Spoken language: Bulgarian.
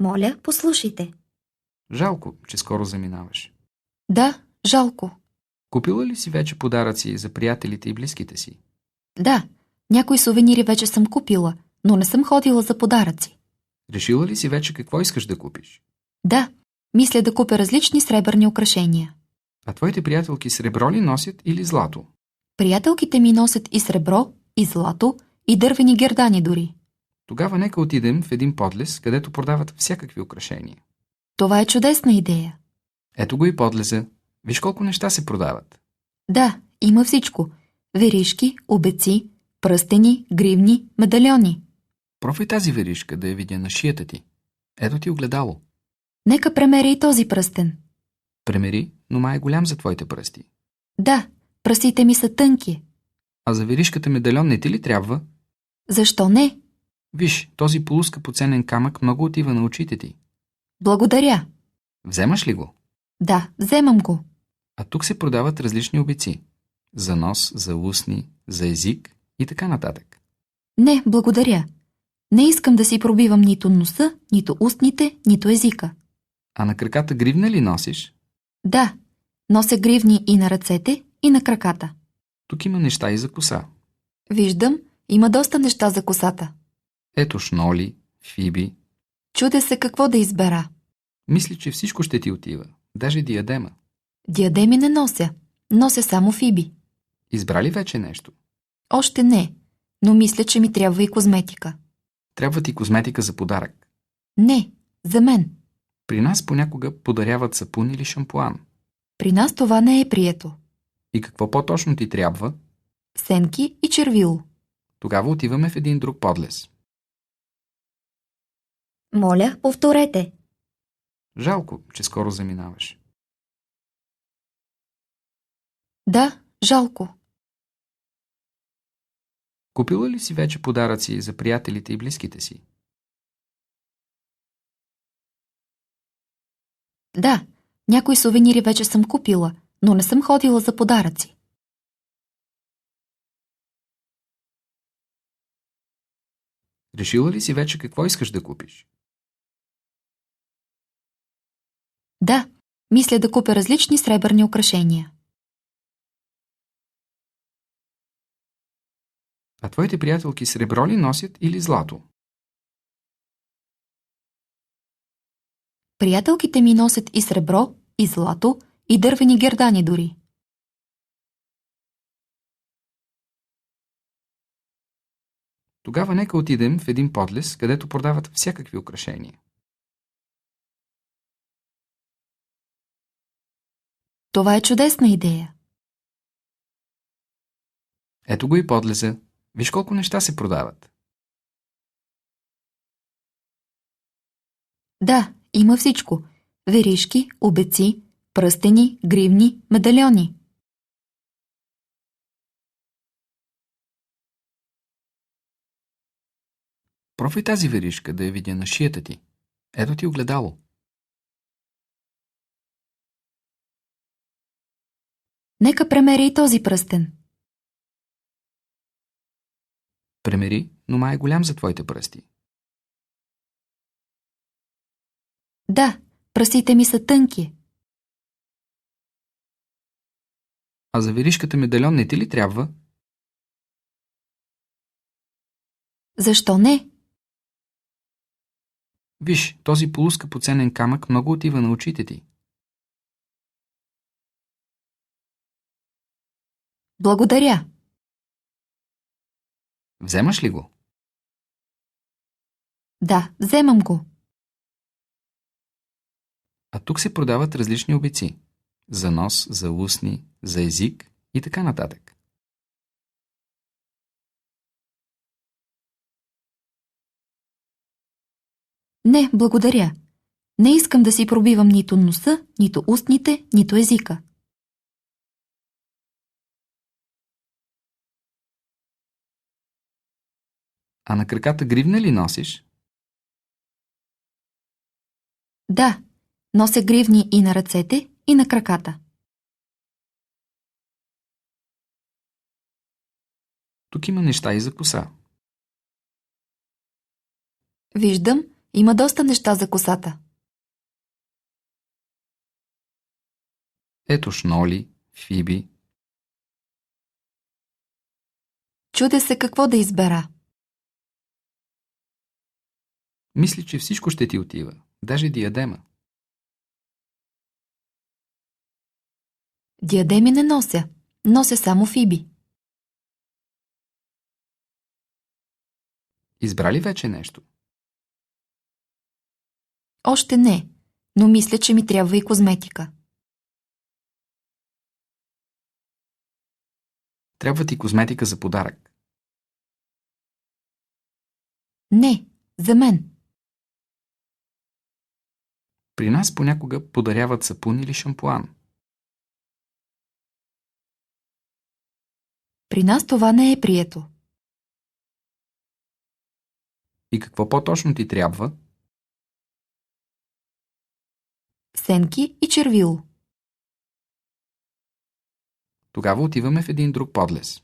Моля, послушайте. Жалко, че скоро заминаваш. Да, жалко. Купила ли си вече подаръци за приятелите и близките си? Да, някои сувенири вече съм купила, но не съм ходила за подаръци. Решила ли си вече какво искаш да купиш? Да, мисля да купя различни сребърни украшения. А твоите приятелки сребро ли носят или злато? Приятелките ми носят и сребро, и злато, и дървени гердани дори. Тогава нека отидем в един подлез, където продават всякакви украшения. Това е чудесна идея. Ето го и подлеза. Виж колко неща се продават. Да, има всичко. Веришки, обеци, пръстени, гривни, медальони. Пробвай тази веришка да я видя на шията ти. Ето ти огледало. Нека премеря и този пръстен. Премери, но май е голям за твоите пръсти. Да, пръстите ми са тънки. А за веришката медальон не ти ли трябва? Защо не? Виж, този полускъпоценен камък много отива на очите ти. Благодаря. Вземаш ли го? Да, вземам го. А тук се продават различни обици. За нос, за устни, за език и така нататък. Не, благодаря. Не искам да си пробивам нито носа, нито устните, нито езика. А на краката гривна ли носиш? Да, нося гривни и на ръцете, и на краката. Тук има неща и за коса. Виждам, има доста неща за косата. Ето шноли, фиби. Чудя се какво да избера. Мисли, че всичко ще ти отива. Даже диадема. Диадеми не нося. Нося само фиби. Избра ли вече нещо? Още не, но мисля, че ми трябва и козметика. Трябва ти козметика за подарък. Не, за мен. При нас понякога подаряват сапун или шампуан. При нас това не е прието. И какво по-точно ти трябва? Сенки и червило. Тогава отиваме в един друг подлез. Моля, повторете. Жалко, че скоро заминаваш. Да, жалко. Купила ли си вече подаръци за приятелите и близките си? Да, някои сувенири вече съм купила, но не съм ходила за подаръци. Решила ли си вече какво искаш да купиш? Да, мисля да купя различни сребърни украшения. А твоите приятелки сребро ли носят или злато? Приятелките ми носят и сребро, и злато, и дървени гердани дори. Тогава нека отидем в един подлез, където продават всякакви украшения. Това е чудесна идея. Ето го и подлеза. Виж колко неща се продават. Да, има всичко. Веришки, обеци, пръстени, гривни, медальони. Пробвай тази веришка да я видя на шията ти. Ето ти огледало. Нека премеря и този пръстен. Премери, но май е голям за твоите пръсти. Да, пръстите ми са тънки. А за веришката медальон не ти ли трябва? Защо не? Виж, този полускъпоценен камък много отива на очите ти. Благодаря. Вземаш ли го? Да, вземам го. А тук се продават различни обици. За нос, за устни, за език и така нататък. Не, благодаря. Не искам да си пробивам нито носа, нито устните, нито езика. А на краката гривна ли носиш? Да, нося гривни и на ръцете, и на краката. Тук има неща и за коса. Виждам, Има доста неща за косата. Ето шноли, фиби. Чудя се какво да избера. Мисли, че всичко ще ти отива, даже диадема. Диадеми не нося. Нося само фиби. Избра ли вече нещо? Още не, но мисля, че ми трябва и козметика. Трябва ти козметика за подарък. Не, за мен. При нас понякога подаряват сапун или шампуан. При нас това не е прието. И какво по-точно ти трябва? Сенки и червило. Тогава отиваме в един друг подлез.